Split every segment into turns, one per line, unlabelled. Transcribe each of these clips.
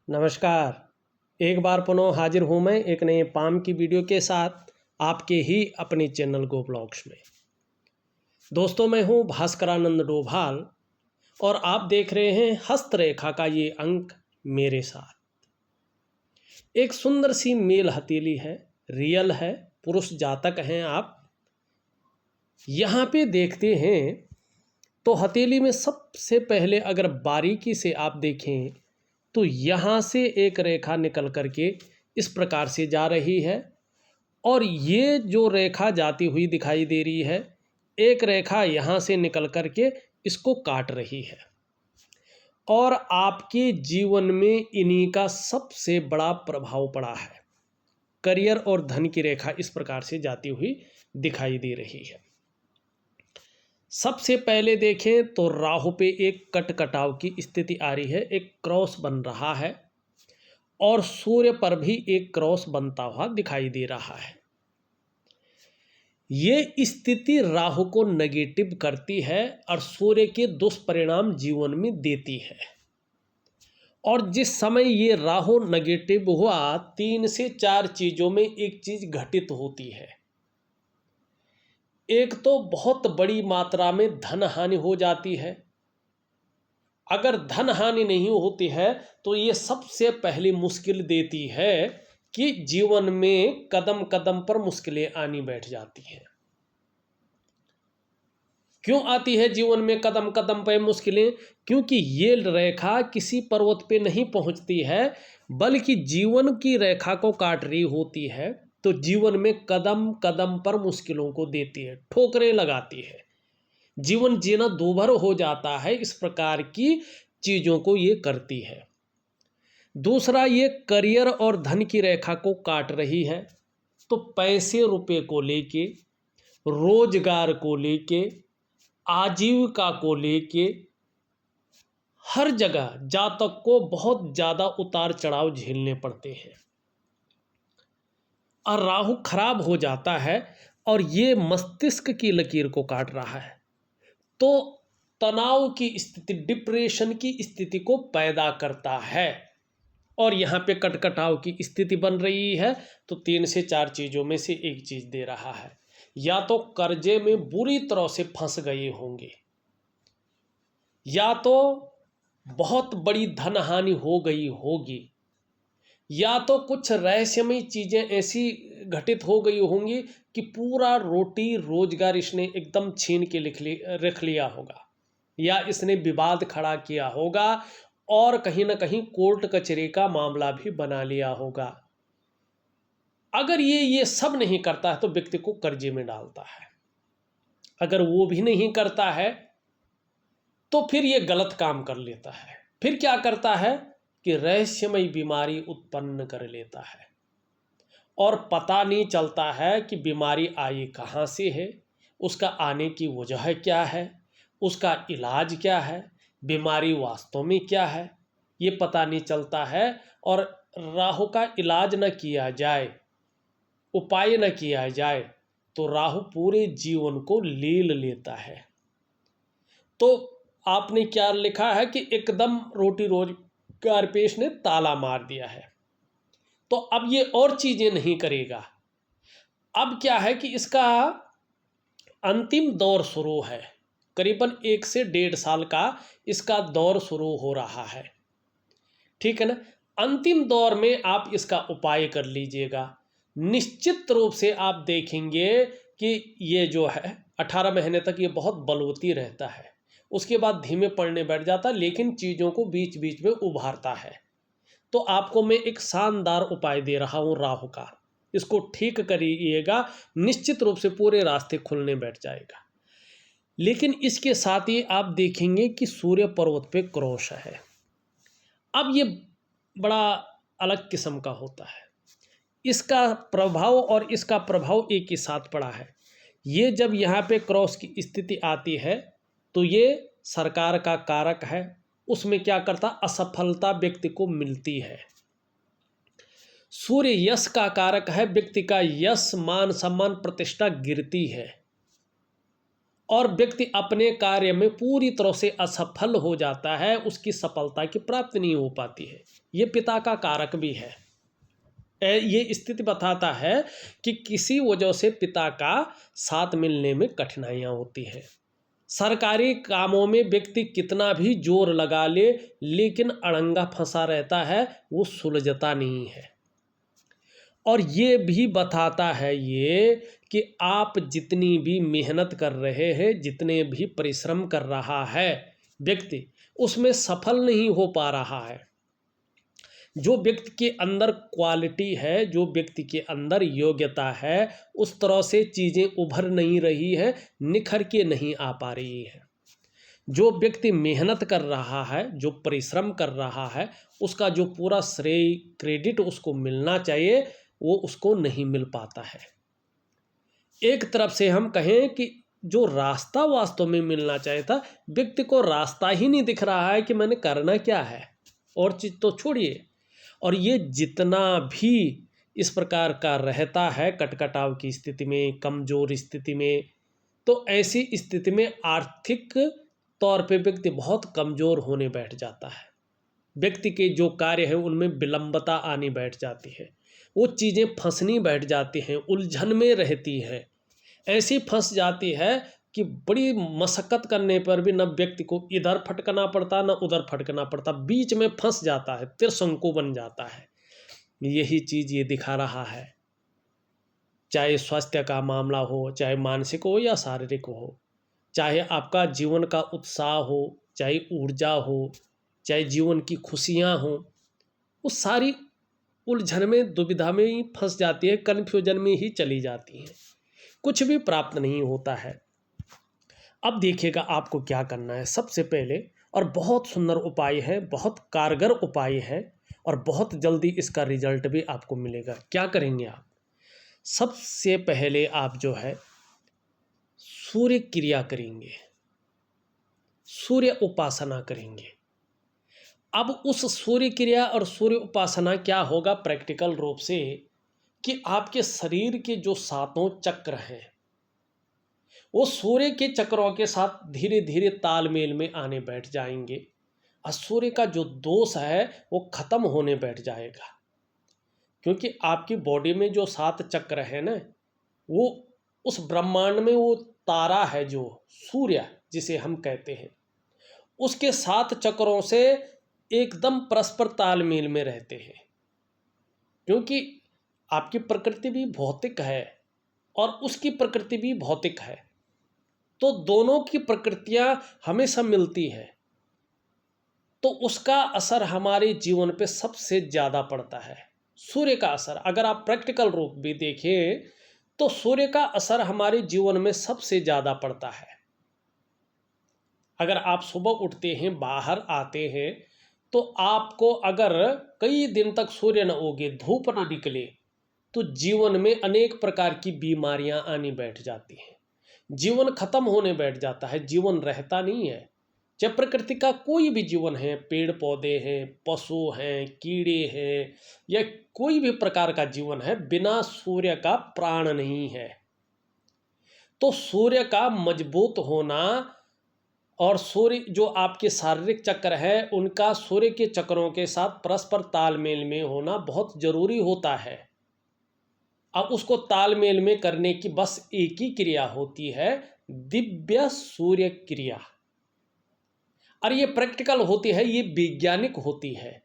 नमस्कार। एक बार पुनः हाजिर हूँ मैं एक नए पाम की वीडियो के साथ आपके ही अपने चैनल गो ब्लॉग्स में। दोस्तों, मैं हूँ भास्करानंद डोभाल और आप देख रहे हैं हस्तरेखा का ये अंक मेरे साथ। एक सुंदर सी मेल हथेली है, रियल है, पुरुष जातक हैं आप। यहाँ पे देखते हैं तो हथेली में सबसे पहले अगर बारीकी से आप देखें तो यहाँ से एक रेखा निकल करके इस प्रकार से जा रही है और ये जो रेखा जाती हुई दिखाई दे रही है, एक रेखा यहाँ से निकल करके इसको काट रही है और आपके जीवन में इन्हीं का सबसे बड़ा प्रभाव पड़ा है। करियर और धन की रेखा इस प्रकार से जाती हुई दिखाई दे रही है। सबसे पहले देखें तो राहु पे एक कट कटाव की स्थिति आ रही है, एक क्रॉस बन रहा है और सूर्य पर भी एक क्रॉस बनता हुआ दिखाई दे रहा है। ये स्थिति राहु को नेगेटिव करती है और सूर्य के दुष्परिणाम जीवन में देती है। और जिस समय ये राहु नेगेटिव हुआ, 3 से 4 चीज़ों में एक चीज़ घटित होती है। एक तो बहुत बड़ी मात्रा में धन हानि हो जाती है। अगर धन हानि नहीं होती है तो ये सबसे पहली मुश्किल देती है कि जीवन में कदम कदम पर मुश्किलें आनी बैठ जाती हैं। क्यों आती है जीवन में कदम कदम पर मुश्किलें? क्योंकि ये रेखा किसी पर्वत पे नहीं पहुंचती है बल्कि जीवन की रेखा को काट रही होती है। तो जीवन में कदम कदम पर मुश्किलों को देती है, ठोकरें लगाती है, जीवन जीना दूभर हो जाता है। इस प्रकार की चीज़ों को ये करती है। दूसरा, ये करियर और धन की रेखा को काट रही है। तो पैसे रुपए को लेके, रोजगार को लेके, आजीविका को लेके हर जगह जातक को बहुत ज़्यादा उतार चढ़ाव झेलने पड़ते हैं और राहु खराब हो जाता है और ये मस्तिष्क की लकीर को काट रहा है। तो तनाव की स्थिति, डिप्रेशन की स्थिति को पैदा करता है और यहाँ पे कटकटाव की स्थिति बन रही है। तो 3 से 4 चीज़ों में से एक चीज़ दे रहा है। या तो कर्जे में बुरी तरह से फंस गए होंगे, या तो बहुत बड़ी धन हानि हो गई होगी, या तो कुछ रहस्यमय चीज़ें ऐसी घटित हो गई होंगी कि पूरा रोटी रोजगार इसने एकदम छीन के रख लिया होगा, या इसने विवाद खड़ा किया होगा और कहीं ना कहीं कोर्ट कचहरी का मामला भी बना लिया होगा। अगर ये सब नहीं करता है तो व्यक्ति को कर्जे में डालता है। अगर वो भी नहीं करता है तो फिर ये गलत काम कर लेता है। फिर क्या करता है कि रहस्यमय बीमारी उत्पन्न कर लेता है और पता नहीं चलता है कि बीमारी आई कहाँ से है, उसका आने की वजह क्या है, उसका इलाज क्या है, बीमारी वास्तव में क्या है, ये पता नहीं चलता है। और राहु का इलाज न किया जाए, उपाय न किया जाए तो राहु पूरे जीवन को लील लेता है। तो आपने क्या लिखा है कि एकदम रोटी रोजगार पे इसने ताला मार दिया है। तो अब ये और चीजें नहीं करेगा। अब क्या है कि इसका अंतिम दौर शुरू है। करीबन 1 से 1.5 साल का इसका दौर शुरू हो रहा है, ठीक है ना। अंतिम दौर में आप इसका उपाय कर लीजिएगा। निश्चित रूप से आप देखेंगे कि ये जो है 18 महीने तक ये बहुत बलवती रहता है, उसके बाद धीमे पड़ने बैठ जाता है, लेकिन चीज़ों को बीच बीच में उभारता है। तो आपको मैं एक शानदार उपाय दे रहा हूँ राहु का, इसको ठीक करिएगा, निश्चित रूप से पूरे रास्ते खुलने बैठ जाएगा। लेकिन इसके साथ ही आप देखेंगे कि सूर्य पर्वत पे क्रॉस है। अब ये बड़ा अलग किस्म का होता है। इसका प्रभाव और इसका प्रभाव एक ही साथ पड़ा है। ये जब यहाँ पे क्रॉस की स्थिति आती है तो ये सरकार का कारक है, उसमें क्या करता, असफलता व्यक्ति को मिलती है। सूर्य यश का कारक है, व्यक्ति का यश मान सम्मान प्रतिष्ठा गिरती है। और व्यक्ति अपने कार्य में पूरी तरह से असफल हो जाता है, उसकी सफलता की प्राप्ति नहीं हो पाती है। ये पिता का कारक भी है। ये स्थिति बताता है कि किसी वजह से पिता का साथ मिलने में कठिनाइयाँ होती हैं। सरकारी कामों में व्यक्ति कितना भी जोर लगा ले, लेकिन अड़ंगा फंसा रहता है, वो सुलझता नहीं है। और ये भी बताता है ये कि आप जितनी भी मेहनत कर रहे हैं, जितने भी परिश्रम कर रहा है व्यक्ति, उसमें सफल नहीं हो पा रहा है। जो व्यक्ति के अंदर क्वालिटी है, जो व्यक्ति के अंदर योग्यता है, उस तरह से चीज़ें उभर नहीं रही है, निखर के नहीं आ पा रही है। जो व्यक्ति मेहनत कर रहा है, जो परिश्रम कर रहा है, उसका जो पूरा श्रेय क्रेडिट उसको मिलना चाहिए, वो उसको नहीं मिल पाता है। एक तरफ से हम कहें कि जो रास्ता वास्तव में मिलना चाहिए था, व्यक्ति को रास्ता ही नहीं दिख रहा है कि मैंने करना क्या है, और चीज़ तो छोड़िए। और ये जितना भी इस प्रकार का रहता है कटकटाव की स्थिति में, कमज़ोर स्थिति में, तो ऐसी स्थिति में आर्थिक तौर पे व्यक्ति बहुत कमज़ोर होने बैठ जाता है। व्यक्ति के जो कार्य है उनमें विलंबता आनी बैठ जाती है, वो चीज़ें फंसनी बैठ जाती हैं, उलझन में रहती हैं। ऐसी फंस जाती है कि बड़ी मशक्क़त करने पर भी न व्यक्ति को इधर फटकना पड़ता, न उधर फटकना पड़ता, बीच में फंस जाता है, त्रिशंकु बन जाता है। यही चीज़ ये दिखा रहा है। चाहे स्वास्थ्य का मामला हो, चाहे मानसिक हो या शारीरिक हो, चाहे आपका जीवन का उत्साह हो, चाहे ऊर्जा हो, चाहे जीवन की खुशियाँ हों, वो सारी उलझन में, दुविधा में ही फंस जाती है, कन्फ्यूजन में ही चली जाती हैं, कुछ भी प्राप्त नहीं होता है। अब देखिएगा आपको क्या करना है। सबसे पहले, और बहुत सुंदर उपाय है, बहुत कारगर उपाय है, और बहुत जल्दी इसका रिजल्ट भी आपको मिलेगा। क्या करेंगे आप? सबसे पहले आप जो है सूर्य क्रिया करेंगे, सूर्य उपासना करेंगे। अब उस सूर्य क्रिया और सूर्य उपासना क्या होगा प्रैक्टिकल रूप से, कि आपके शरीर के जो सातों चक्र हैं वो सूर्य के चक्रों के साथ धीरे धीरे तालमेल में आने बैठ जाएंगे, और सूर्य का जो दोष है वो खत्म होने बैठ जाएगा। क्योंकि आपकी बॉडी में जो 7 चक्र है ना, वो उस ब्रह्मांड में वो तारा है जो सूर्य जिसे हम कहते हैं, उसके 7 चक्रों से एकदम परस्पर तालमेल में रहते हैं। क्योंकि आपकी प्रकृति भी भौतिक है और उसकी प्रकृति भी भौतिक है, तो दोनों की प्रकृतियां हमेशा मिलती है, तो उसका असर हमारे जीवन पे सबसे ज़्यादा पड़ता है। सूर्य का असर अगर आप प्रैक्टिकल रूप भी देखें तो सूर्य का असर हमारे जीवन में सबसे ज़्यादा पड़ता है। अगर आप सुबह उठते हैं, बाहर आते हैं, तो आपको अगर कई दिन तक सूर्य न उगे, धूप न निकले, तो जीवन में अनेक प्रकार की बीमारियां आनी बैठ जाती हैं, जीवन खत्म होने बैठ जाता है, जीवन रहता नहीं है। चाहे प्रकृति का कोई भी जीवन है, पेड़ पौधे हैं, पशु हैं, कीड़े हैं, या कोई भी प्रकार का जीवन है, बिना सूर्य का प्राण नहीं है। तो सूर्य का मजबूत होना और सूर्य जो आपके शारीरिक चक्र है उनका सूर्य के चक्रों के साथ परस्पर तालमेल में होना बहुत जरूरी होता है। अब उसको तालमेल में करने की बस एक ही क्रिया होती है, दिव्य सूर्य क्रिया। और ये प्रैक्टिकल होती है, ये वैज्ञानिक होती है।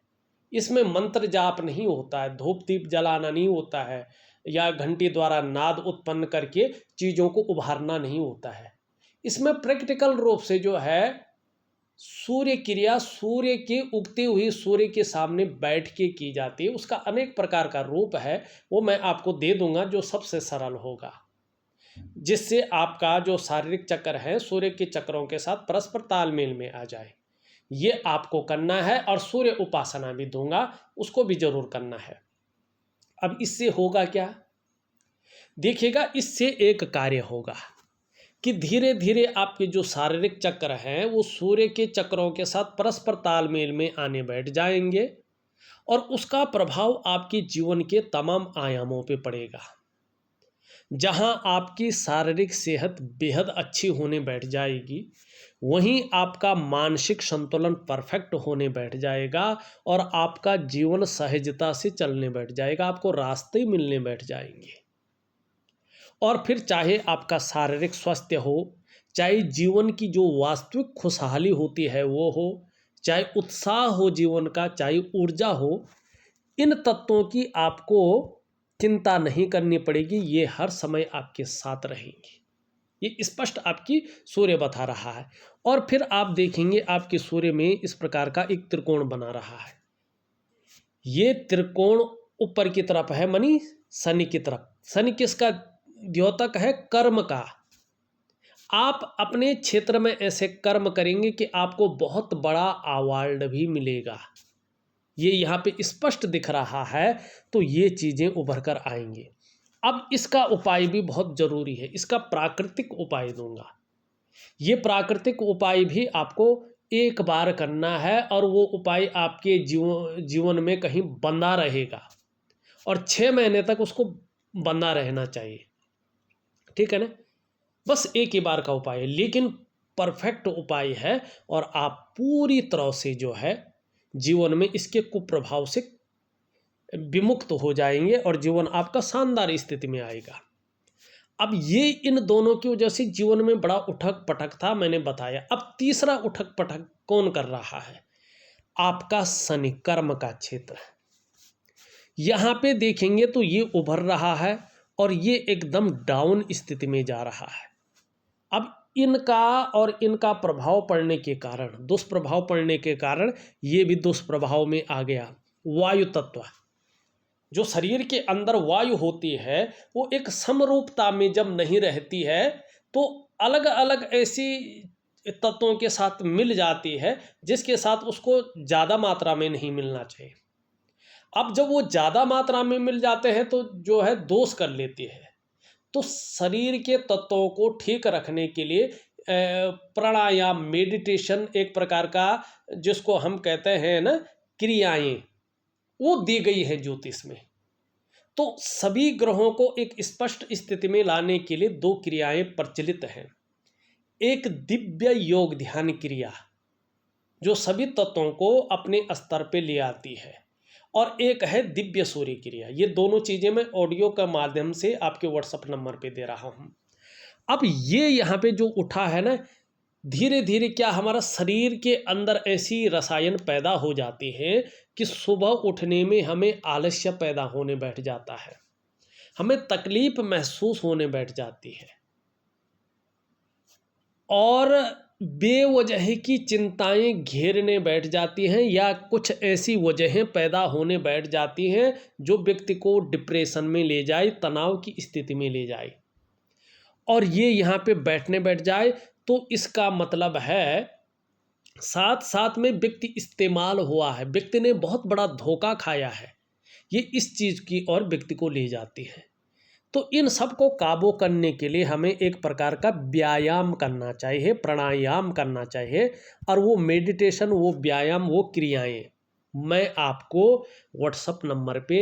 इसमें मंत्र जाप नहीं होता है, धूप दीप जलाना नहीं होता है, या घंटी द्वारा नाद उत्पन्न करके चीज़ों को उभारना नहीं होता है। इसमें प्रैक्टिकल रूप से जो है सूर्य क्रिया सूर्य के उगते हुए सूर्य के सामने बैठ के की जाती है। उसका अनेक प्रकार का रूप है, वो मैं आपको दे दूंगा जो सबसे सरल होगा, जिससे आपका जो शारीरिक चक्र है सूर्य के चक्रों के साथ परस्पर तालमेल में आ जाए। ये आपको करना है, और सूर्य उपासना भी दूंगा, उसको भी जरूर करना है। अब इससे होगा क्या, देखिएगा, इससे एक कार्य होगा कि धीरे धीरे आपके जो शारीरिक चक्र हैं वो सूर्य के चक्रों के साथ परस्पर तालमेल में आने बैठ जाएंगे, और उसका प्रभाव आपके जीवन के तमाम आयामों पे पड़ेगा। जहां आपकी शारीरिक सेहत बेहद अच्छी होने बैठ जाएगी, वहीं आपका मानसिक संतुलन परफेक्ट होने बैठ जाएगा और आपका जीवन सहजता से चलने बैठ जाएगा, आपको रास्ते मिलने बैठ जाएंगे। और फिर चाहे आपका शारीरिक स्वास्थ्य हो, चाहे जीवन की जो वास्तविक खुशहाली होती है वो हो, चाहे उत्साह हो जीवन का, चाहे ऊर्जा हो, इन तत्वों की आपको चिंता नहीं करनी पड़ेगी, ये हर समय आपके साथ रहेंगी। ये स्पष्ट आपकी सूर्य बता रहा है। और फिर आप देखेंगे आपके सूर्य में इस प्रकार का एक त्रिकोण बना रहा है। ये त्रिकोण ऊपर की तरफ है, मानी शनि की तरफ। शनि किसका द्योतक है? कर्म का। आप अपने क्षेत्र में ऐसे कर्म करेंगे कि आपको बहुत बड़ा अवार्ड भी मिलेगा, ये यहाँ पे स्पष्ट दिख रहा है। तो ये चीज़ें उभर कर आएंगी। अब इसका उपाय भी बहुत जरूरी है, इसका प्राकृतिक उपाय दूंगा। ये प्राकृतिक उपाय भी आपको एक बार करना है और वो उपाय आपके जीवन में कहीं बंधा रहेगा और 6 महीने तक उसको बंधा रहना चाहिए, ठीक है ना। बस एक ही बार का उपाय है, लेकिन परफेक्ट उपाय है और आप पूरी तरह से जो है जीवन में इसके कुप्रभाव से विमुक्त हो जाएंगे और जीवन आपका शानदार स्थिति में आएगा। अब ये इन दोनों की वजह से जीवन में बड़ा उठक पटक था, मैंने बताया। अब तीसरा उठक पटक कौन कर रहा है? आपका शनि, कर्म का क्षेत्र। यहां पे देखेंगे तो ये उभर रहा है और ये एकदम डाउन स्थिति में जा रहा है। अब इनका और इनका प्रभाव पड़ने के कारण, दुष्प्रभाव पड़ने के कारण ये भी दुष्प्रभाव में आ गया। वायु तत्व, जो शरीर के अंदर वायु होती है, वो एक समरूपता में जब नहीं रहती है तो अलग अलग ऐसी तत्वों के साथ मिल जाती है जिसके साथ उसको ज़्यादा मात्रा में नहीं मिलना चाहिए। अब जब वो ज़्यादा मात्रा में मिल जाते हैं तो जो है दोष कर लेती है। तो शरीर के तत्वों को ठीक रखने के लिए प्राणायाम, मेडिटेशन एक प्रकार का जिसको हम कहते हैं ना क्रियाएं, वो दी गई है ज्योतिष में। तो सभी ग्रहों को एक स्पष्ट स्थिति में लाने के लिए 2 क्रियाएं प्रचलित हैं। एक दिव्य योग ध्यान क्रिया जो सभी तत्वों को अपने स्तर पे ले आती है, और एक है दिव्य सूर्य क्रिया। ये दोनों चीज़ें मैं ऑडियो के माध्यम से आपके व्हाट्सएप नंबर पे दे रहा हूँ। अब ये यहाँ पे जो उठा है ना, धीरे धीरे क्या हमारा शरीर के अंदर ऐसी रसायन पैदा हो जाती है कि सुबह उठने में हमें आलस्य पैदा होने बैठ जाता है, हमें तकलीफ महसूस होने बैठ जाती है और बेवजह की चिंताएं घेरने बैठ जाती हैं, या कुछ ऐसी वजहें पैदा होने बैठ जाती हैं जो व्यक्ति को डिप्रेशन में ले जाए, तनाव की स्थिति में ले जाए, और ये यहाँ पे बैठने बैठ जाए। तो इसका मतलब है साथ साथ में व्यक्ति इस्तेमाल हुआ है, व्यक्ति ने बहुत बड़ा धोखा खाया है, ये इस चीज़ की ओर व्यक्ति को ले जाती है। तो इन सब को काबू करने के लिए हमें एक प्रकार का व्यायाम करना चाहिए, प्राणायाम करना चाहिए, और वो मेडिटेशन, वो व्यायाम, वो क्रियाएं मैं आपको व्हाट्सएप नंबर पे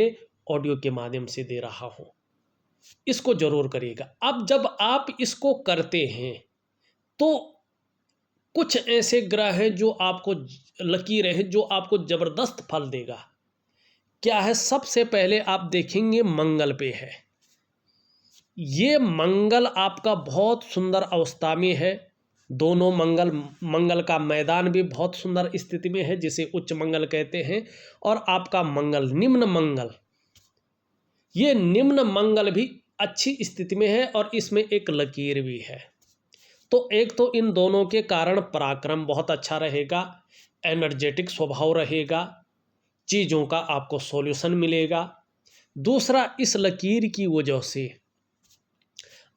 ऑडियो के माध्यम से दे रहा हूँ, इसको जरूर करिएगा। अब जब आप इसको करते हैं तो कुछ ऐसे ग्रह हैं जो आपको लकीरें हैं जो आपको जबरदस्त फल देगा। क्या है? सबसे पहले आप देखेंगे मंगल पे है। ये मंगल आपका बहुत सुंदर अवस्था में है, दोनों मंगल का मैदान भी बहुत सुंदर स्थिति में है जिसे उच्च मंगल कहते हैं, और आपका मंगल निम्न मंगल, ये निम्न मंगल भी अच्छी स्थिति में है और इसमें एक लकीर भी है। तो एक तो इन दोनों के कारण पराक्रम बहुत अच्छा रहेगा, एनर्जेटिक स्वभाव रहेगा, चीज़ों का आपको सॉल्यूशन मिलेगा। दूसरा, इस लकीर की वजह से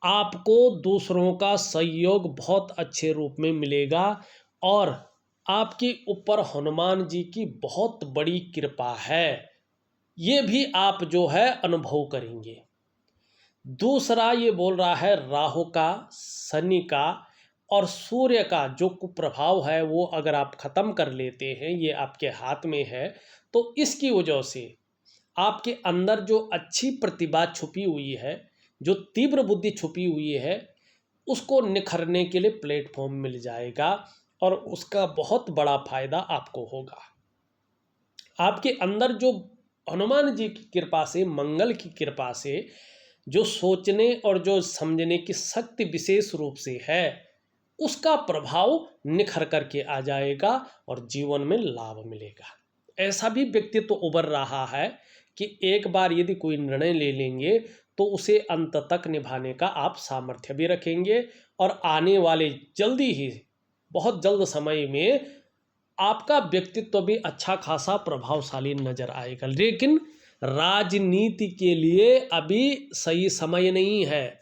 आपको दूसरों का सहयोग बहुत अच्छे रूप में मिलेगा और आपके ऊपर हनुमान जी की बहुत बड़ी कृपा है, ये भी आप जो है अनुभव करेंगे। दूसरा, ये बोल रहा है राहु का, शनि का और सूर्य का जो कुप्रभाव है वो अगर आप ख़त्म कर लेते हैं, ये आपके हाथ में है, तो इसकी वजह से आपके अंदर जो अच्छी प्रतिभा छुपी हुई है, जो तीव्र बुद्धि छुपी हुई है उसको निखरने के लिए प्लेटफॉर्म मिल जाएगा और उसका बहुत बड़ा फायदा आपको होगा। आपके अंदर जो हनुमान जी की कृपा से, मंगल की कृपा से जो सोचने और जो समझने की शक्ति विशेष रूप से है, उसका प्रभाव निखर करके आ जाएगा और जीवन में लाभ मिलेगा। ऐसा भी व्यक्तित्व उभर रहा है कि एक बार यदि कोई निर्णय ले लेंगे तो उसे अंत तक निभाने का आप सामर्थ्य भी रखेंगे और आने वाले जल्दी ही, बहुत जल्द समय में आपका व्यक्तित्व भी अच्छा खासा प्रभावशाली नजर आएगा। लेकिन राजनीति के लिए अभी सही समय नहीं है।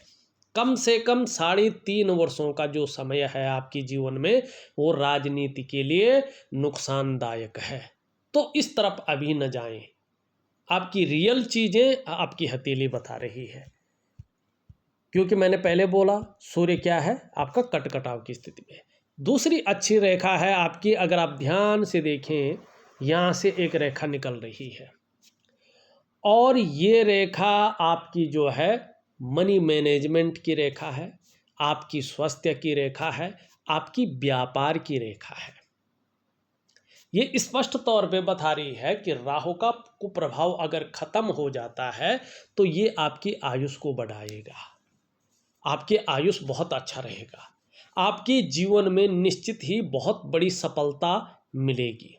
कम से कम 3.5 वर्षों का जो समय है आपके जीवन में, वो राजनीति के लिए नुकसानदायक है। तो इस तरफ अभी न जाएं। आपकी रियल चीजें आपकी हथेली बता रही है, क्योंकि मैंने पहले बोला सूर्य क्या है, आपका कटकटाव की स्थिति में। दूसरी अच्छी रेखा है आपकी, अगर आप ध्यान से देखें, यहां से एक रेखा निकल रही है और ये रेखा आपकी जो है मनी मैनेजमेंट की रेखा है, आपकी स्वास्थ्य की रेखा है, आपकी व्यापार की रेखा है। ये स्पष्ट तौर पे बता रही है कि राहु का कुप्रभाव अगर खत्म हो जाता है तो ये आपकी आयुष को बढ़ाएगा, आपके आयुष बहुत अच्छा रहेगा, आपके जीवन में निश्चित ही बहुत बड़ी सफलता मिलेगी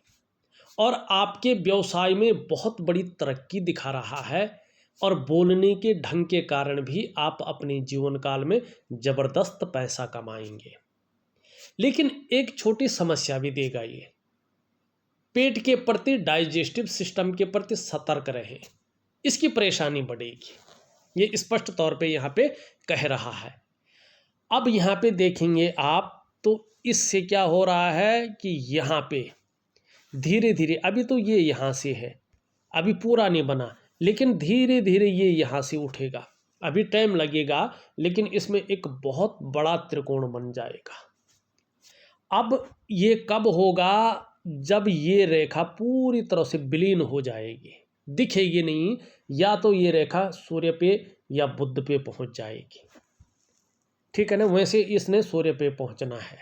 और आपके व्यवसाय में बहुत बड़ी तरक्की दिखा रहा है और बोलने के ढंग के कारण भी आप अपने जीवन काल में जबरदस्त पैसा कमाएंगे। लेकिन एक छोटी समस्या भी देगा ये, पेट के प्रति, डाइजेस्टिव सिस्टम के प्रति सतर्क रहें, इसकी परेशानी बढ़ेगी, ये स्पष्ट तौर पे यहाँ पे कह रहा है। अब यहाँ पे देखेंगे आप तो इससे क्या हो रहा है कि यहाँ पे धीरे धीरे, अभी तो ये यहाँ से है, अभी पूरा नहीं बना, लेकिन धीरे धीरे ये यहाँ से उठेगा, अभी टाइम लगेगा, लेकिन इसमें एक बहुत बड़ा त्रिकोण बन जाएगा। अब ये कब होगा, जब ये रेखा पूरी तरह से विलीन हो जाएगी, दिखेगी नहीं, या तो ये रेखा सूर्य पे या बुध पे पहुंच जाएगी, ठीक है ना। वैसे इसने सूर्य पे पहुंचना है,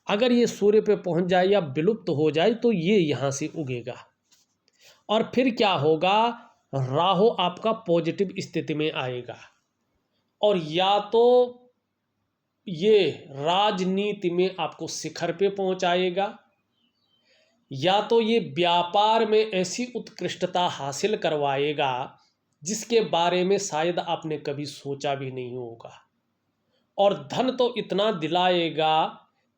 अगर ये सूर्य पे पहुंच जाए या विलुप्त हो जाए तो ये यहाँ से उगेगा और फिर क्या होगा, राहु आपका पॉजिटिव स्थिति में आएगा और या तो ये राजनीति में आपको शिखर पे पहुंचाएगा, या तो ये व्यापार में ऐसी उत्कृष्टता हासिल करवाएगा जिसके बारे में शायद आपने कभी सोचा भी नहीं होगा, और धन तो इतना दिलाएगा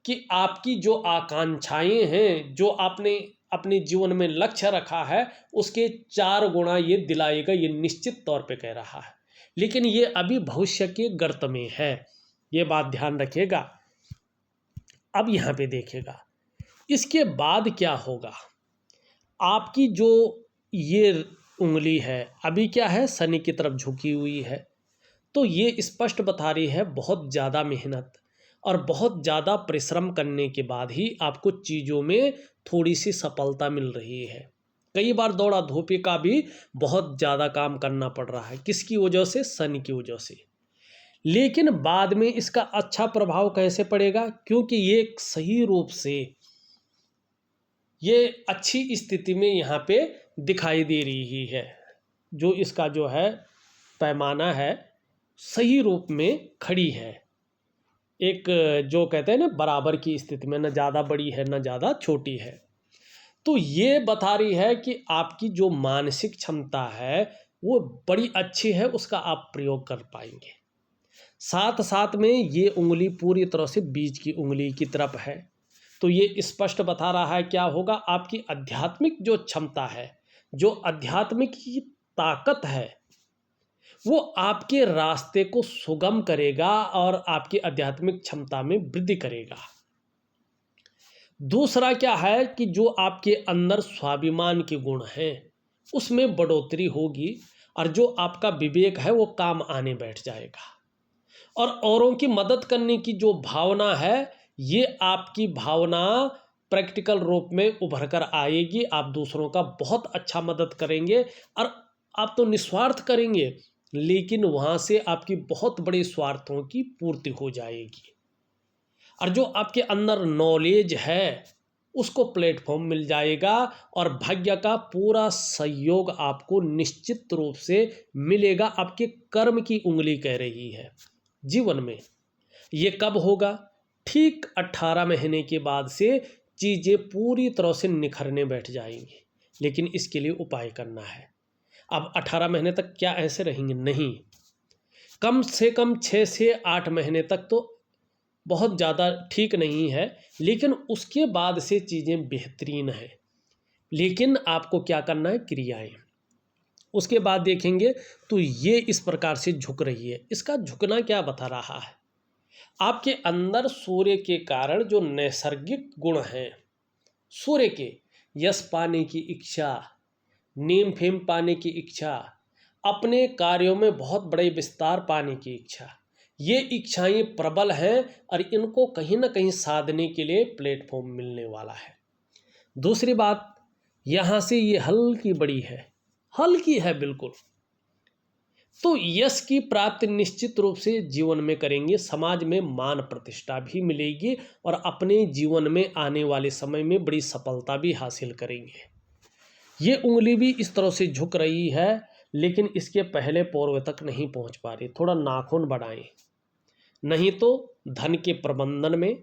कि आपकी जो आकांक्षाएं हैं, जो आपने अपने जीवन में लक्ष्य रखा है, उसके 4 गुना ये दिलाएगा, ये निश्चित तौर पे कह रहा है। लेकिन ये अभी भविष्य के गर्त में है, ये बात ध्यान रखिएगा। अब यहाँ पे देखिएगा इसके बाद क्या होगा, आपकी जो ये उंगली है अभी क्या है, शनि की तरफ झुकी हुई है, तो ये स्पष्ट बता रही है बहुत ज़्यादा मेहनत और बहुत ज़्यादा परिश्रम करने के बाद ही आपको चीज़ों में थोड़ी सी सफलता मिल रही है। कई बार दौड़ा धूपी का भी बहुत ज़्यादा काम करना पड़ रहा है, किसकी वजह से, शनि की वजह से। लेकिन बाद में इसका अच्छा प्रभाव कैसे पड़ेगा, क्योंकि ये एक सही रूप से ये अच्छी स्थिति में यहाँ पे दिखाई दे रही है, जो इसका जो है पैमाना है सही रूप में खड़ी है, एक जो कहते हैं ना बराबर की स्थिति में, न ज़्यादा बड़ी है न ज़्यादा छोटी है। तो ये बता रही है कि आपकी जो मानसिक क्षमता है वो बड़ी अच्छी है, उसका आप प्रयोग कर पाएंगे। साथ साथ में ये उंगली पूरी तरह से बीच की उंगली की तरफ है, तो ये स्पष्ट बता रहा है क्या होगा, आपकी आध्यात्मिक जो क्षमता है, जो आध्यात्मिक की ताकत है, वो आपके रास्ते को सुगम करेगा और आपकी आध्यात्मिक क्षमता में वृद्धि करेगा। दूसरा क्या है कि जो आपके अंदर स्वाभिमान के गुण हैं उसमें बढ़ोतरी होगी और जो आपका विवेक है वो काम आने बैठ जाएगा, और औरों की मदद करने की जो भावना है, ये आपकी भावना प्रैक्टिकल रूप में उभर कर आएगी। आप दूसरों का बहुत अच्छा मदद करेंगे और आप तो निस्वार्थ करेंगे, लेकिन वहाँ से आपकी बहुत बड़े स्वार्थों की पूर्ति हो जाएगी। और जो आपके अंदर नॉलेज है उसको प्लेटफॉर्म मिल जाएगा और भाग्य का पूरा सहयोग आपको निश्चित रूप से मिलेगा। आपके कर्म की उंगली कह रही है जीवन में। ये कब होगा? ठीक 18 महीने के बाद से चीज़ें पूरी तरह से निखरने बैठ जाएंगी, लेकिन इसके लिए उपाय करना है। अब 18 महीने तक क्या ऐसे रहेंगे? नहीं, कम से कम 6 से 8 महीने तक तो बहुत ज़्यादा ठीक नहीं है, लेकिन उसके बाद से चीज़ें बेहतरीन हैं। लेकिन आपको क्या करना है? क्रियाएं। उसके बाद देखेंगे तो ये इस प्रकार से झुक रही है। इसका झुकना क्या बता रहा है? आपके अंदर सूर्य के कारण जो नैसर्गिक गुण हैं, सूर्य के यश पाने की इच्छा, नेम फेम पाने की इच्छा, अपने कार्यों में बहुत बड़े विस्तार पाने की इच्छा, ये इच्छाएं प्रबल हैं और इनको कहीं ना कहीं साधने के लिए प्लेटफॉर्म मिलने वाला है। दूसरी बात, यहाँ से ये हल्की बड़ी है, हल्की है बिल्कुल। तो यश की प्राप्ति निश्चित रूप से जीवन में करेंगे, समाज में मान प्रतिष्ठा भी मिलेगी और अपने जीवन में आने वाले समय में बड़ी सफलता भी हासिल करेंगे। ये उंगली भी इस तरह से झुक रही है, लेकिन इसके पहले पूर्व तक नहीं पहुंच पा रही। थोड़ा नाखून बढ़ाएं, नहीं तो धन के प्रबंधन में,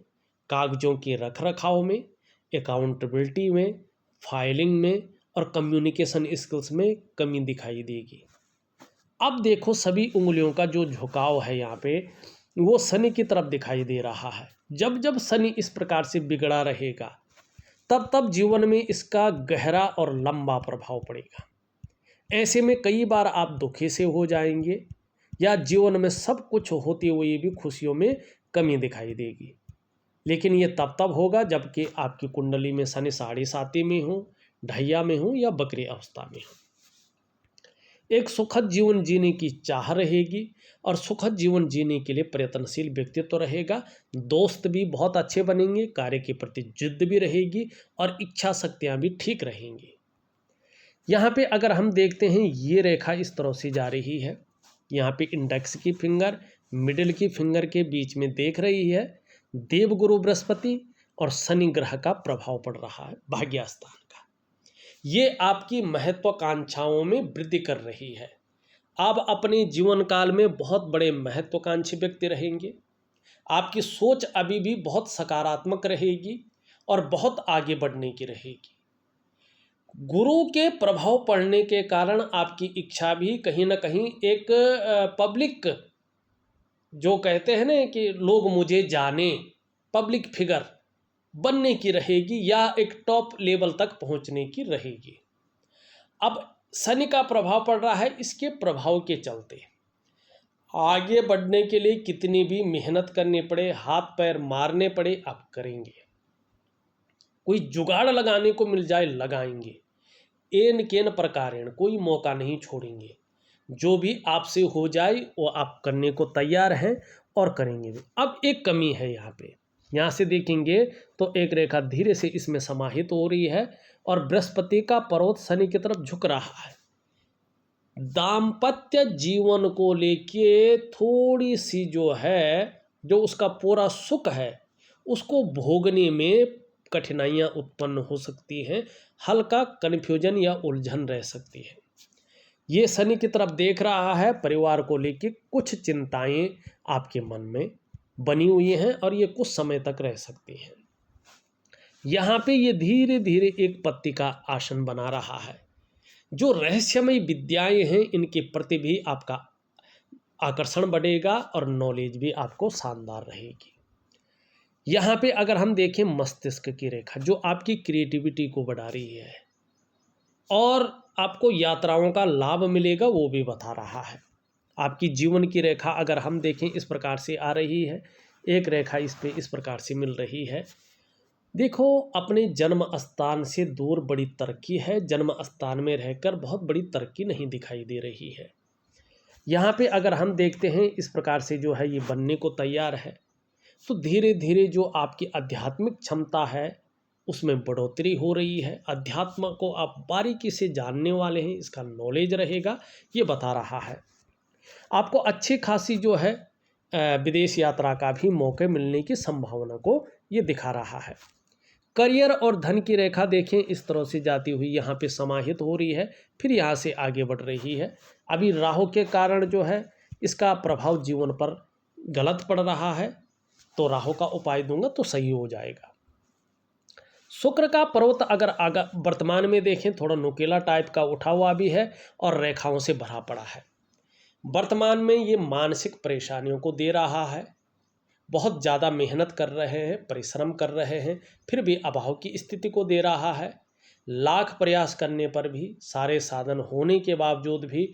कागजों के रख रखाव में, अकाउंटेबिलिटी में, फाइलिंग में और कम्युनिकेशन स्किल्स में कमी दिखाई देगी। अब देखो सभी उंगलियों का जो झुकाव है यहाँ पे वो शनि की तरफ दिखाई दे रहा है। जब जब शनि इस प्रकार से बिगड़ा रहेगा तब तब जीवन में इसका गहरा और लंबा प्रभाव पड़ेगा। ऐसे में कई बार आप दुखी से हो जाएंगे या जीवन में सब कुछ होते हुए भी खुशियों में कमी दिखाई देगी। लेकिन ये तब तब होगा जबकि आपकी कुंडली में शनि 7.5 में हो, ढैया में हो या बकरी अवस्था में हो। एक सुखद जीवन जीने की चाह रहेगी और सुखद जीवन जीने के लिए प्रयत्नशील व्यक्तित्व रहेगा। दोस्त भी बहुत अच्छे बनेंगे, कार्य के प्रति जिद्द भी रहेगी और इच्छा शक्तियाँ भी ठीक रहेंगी। यहाँ पे अगर हम देखते हैं ये रेखा इस तरह से जा रही है, यहाँ पे इंडेक्स की फिंगर मिडिल की फिंगर के बीच में देख रही है देवगुरु बृहस्पति और शनि ग्रह का प्रभाव पड़ रहा है भाग्यस्थान का। ये आपकी महत्वाकांक्षाओं में वृद्धि कर रही है। आप अपने जीवन काल में बहुत बड़े महत्वाकांक्षी व्यक्ति रहेंगे। आपकी सोच अभी भी बहुत सकारात्मक रहेगी और बहुत आगे बढ़ने की रहेगी। गुरु के प्रभाव पड़ने के कारण आपकी इच्छा भी कहीं ना कहीं एक पब्लिक, जो कहते हैं ना कि लोग मुझे जाने, पब्लिक फिगर बनने की रहेगी या एक टॉप लेवल तक पहुंचने की रहेगी। अब शनि का प्रभाव पड़ रहा है, इसके प्रभाव के चलते आगे बढ़ने के लिए कितनी भी मेहनत करनी पड़े, हाथ पैर मारने पड़े, आप करेंगे। कोई जुगाड़ लगाने को मिल जाए लगाएंगे। एन केन प्रकारेण कोई मौका नहीं छोड़ेंगे। जो भी आपसे हो जाए वो आप करने को तैयार हैं और करेंगे भी। अब एक कमी है यहाँ पे, यहाँ से देखेंगे तो एक रेखा धीरे से इसमें समाहित हो रही है और बृहस्पति का पर्वत शनि की तरफ झुक रहा है। दाम्पत्य जीवन को लेके थोड़ी सी जो है, जो उसका पूरा सुख है उसको भोगने में कठिनाइयाँ उत्पन्न हो सकती हैं, हल्का कन्फ्यूजन या उलझन रह सकती है। ये शनि की तरफ देख रहा है, परिवार को लेके कुछ चिंताएं आपके मन में बनी हुई हैं और ये कुछ समय तक रह सकती हैं। यहाँ पे ये धीरे धीरे एक पत्ती का आसन बना रहा है। जो रहस्यमय विद्याएं हैं इनके प्रति भी आपका आकर्षण बढ़ेगा और नॉलेज भी आपको शानदार रहेगी। यहाँ पे अगर हम देखें मस्तिष्क की रेखा जो आपकी क्रिएटिविटी को बढ़ा रही है और आपको यात्राओं का लाभ मिलेगा वो भी बता रहा है। आपकी जीवन की रेखा अगर हम देखें इस प्रकार से आ रही है, एक रेखा इस पे इस प्रकार से मिल रही है। देखो अपने जन्म स्थान से दूर बड़ी तरक्की है, जन्म स्थान में रहकर बहुत बड़ी तरक्की नहीं दिखाई दे रही है। यहाँ पे अगर हम देखते हैं इस प्रकार से जो है ये बनने को तैयार है, तो धीरे धीरे जो आपकी आध्यात्मिक क्षमता है उसमें बढ़ोतरी हो रही है। अध्यात्म को आप बारीकी से जानने वाले हैं, इसका नॉलेज रहेगा, ये बता रहा है। आपको अच्छी खासी जो है विदेश यात्रा का भी मौके मिलने की संभावना को ये दिखा रहा है। करियर और धन की रेखा देखें, इस तरह से जाती हुई यहाँ पे समाहित हो रही है, फिर यहाँ से आगे बढ़ रही है। अभी राहु के कारण जो है इसका प्रभाव जीवन पर गलत पड़ रहा है, तो राहु का उपाय दूंगा तो सही हो जाएगा। शुक्र का पर्वत अगर आगे वर्तमान में देखें थोड़ा नुकीला टाइप का उठा हुआ भी है और रेखाओं से भरा पड़ा है। वर्तमान में ये मानसिक परेशानियों को दे रहा है। बहुत ज़्यादा मेहनत कर रहे हैं, परिश्रम कर रहे हैं, फिर भी अभाव की स्थिति को दे रहा है। लाख प्रयास करने पर भी, सारे साधन होने के बावजूद भी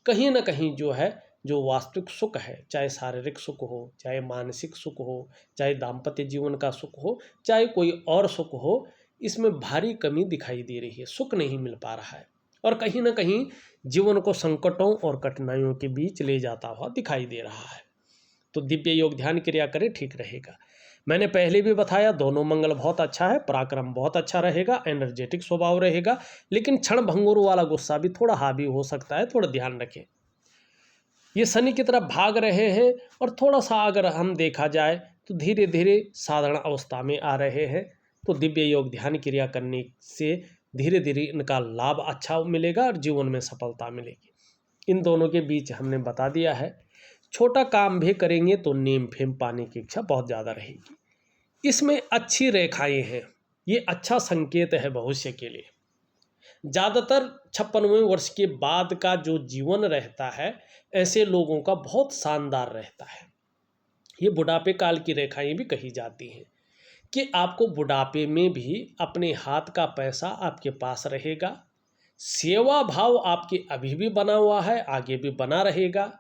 कहीं ना कहीं जो है, जो वास्तविक सुख है, चाहे शारीरिक सुख हो, चाहे मानसिक सुख हो, चाहे दाम्पत्य जीवन का सुख हो, चाहे कोई और सुख हो, इसमें भारी कमी दिखाई दे रही है। सुख नहीं मिल पा रहा है और कहीं ना कहीं जीवन को संकटों और कठिनाइयों के बीच ले जाता हुआ दिखाई दे रहा है। तो दिव्य योग ध्यान क्रिया करें, ठीक रहेगा। मैंने पहले भी बताया दोनों मंगल बहुत अच्छा है, पराक्रम बहुत अच्छा रहेगा, एनर्जेटिक स्वभाव रहेगा, लेकिन क्षण भंगुर वाला गुस्सा भी थोड़ा हावी हो सकता है, थोड़ा ध्यान रखें। ये शनि की तरफ भाग रहे हैं और थोड़ा सा अगर हम देखा जाए तो धीरे धीरे साधारण अवस्था में आ रहे हैं। तो दिव्य योग ध्यान क्रिया करने से धीरे धीरे इनका लाभ अच्छा मिलेगा और जीवन में सफलता मिलेगी। इन दोनों के बीच हमने बता दिया है। छोटा काम भी करेंगे तो नेम फेम पाने की इच्छा बहुत ज़्यादा रहेगी। इसमें अच्छी रेखाएं हैं, ये अच्छा संकेत है भविष्य के लिए। ज़्यादातर 56वें वर्ष के बाद का जो जीवन रहता है, ऐसे लोगों का बहुत शानदार रहता है। ये बुढ़ापे काल की रेखाएं भी कही जाती हैं कि आपको बुढ़ापे में भी अपने हाथ का पैसा आपके पास रहेगा। सेवा भाव आपके अभी भी बना हुआ है, आगे भी बना रहेगा।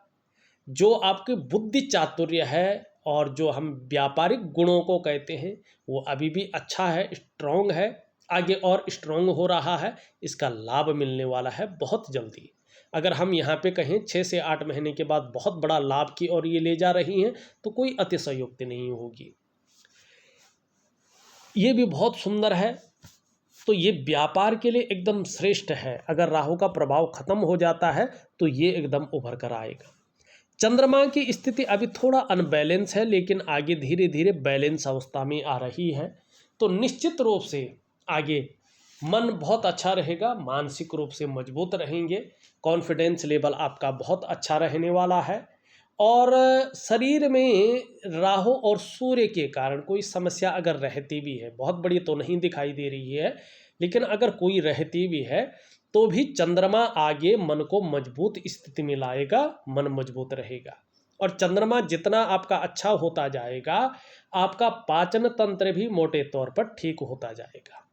जो आपकी बुद्धि चातुर्य है और जो हम व्यापारिक गुणों को कहते हैं, वो अभी भी अच्छा है, स्ट्रॉन्ग है, आगे और स्ट्रॉन्ग हो रहा है। इसका लाभ मिलने वाला है बहुत जल्दी। अगर हम यहाँ पे कहें 6 से 8 महीने के बाद बहुत बड़ा लाभ की और ये ले जा रही हैं, तो कोई अतिशयोक्ति नहीं होगी। ये भी बहुत सुंदर है। तो ये व्यापार के लिए एकदम श्रेष्ठ है। अगर राहु का प्रभाव खत्म हो जाता है तो ये एकदम उभर कर आएगा। चंद्रमा की स्थिति अभी थोड़ा अनबैलेंस है, लेकिन आगे धीरे धीरे बैलेंस अवस्था में आ रही है। तो निश्चित रूप से आगे मन बहुत अच्छा रहेगा, मानसिक रूप से मजबूत रहेंगे, कॉन्फिडेंस लेवल आपका बहुत अच्छा रहने वाला है। और शरीर में राहु और सूर्य के कारण कोई समस्या अगर रहती भी है, बहुत बड़ी तो नहीं दिखाई दे रही है, लेकिन अगर कोई रहती भी है तो भी चंद्रमा आगे मन को मजबूत स्थिति में लाएगा, मन मजबूत रहेगा। और चंद्रमा जितना आपका अच्छा होता जाएगा, आपका पाचन तंत्र भी मोटे तौर पर ठीक होता जाएगा,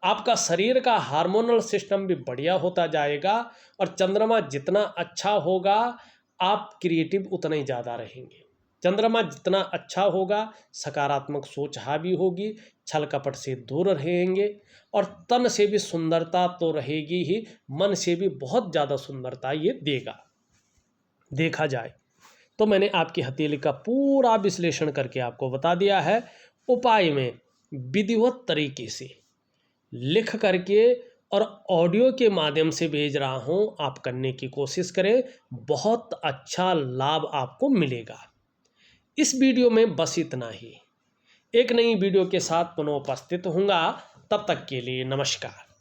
आपका शरीर का हार्मोनल सिस्टम भी बढ़िया होता जाएगा। और चंद्रमा जितना अच्छा होगा, आप क्रिएटिव उतना ही ज़्यादा रहेंगे। चंद्रमा जितना अच्छा होगा, सकारात्मक सोच हावी होगी, छल कपट से दूर रहेंगे और तन से भी सुंदरता तो रहेगी ही, मन से भी बहुत ज़्यादा सुंदरता ये देगा। देखा जाए तो मैंने आपकी हथेली का पूरा विश्लेषण करके आपको बता दिया है। उपाय में विधिवत तरीके से लिख करके और ऑडियो के माध्यम से भेज रहा हूँ, आप करने की कोशिश करें, बहुत अच्छा लाभ आपको मिलेगा। इस वीडियो में बस इतना ही। एक नई वीडियो के साथ पुनः उपस्थित होऊंगा, तब तक के लिए नमस्कार।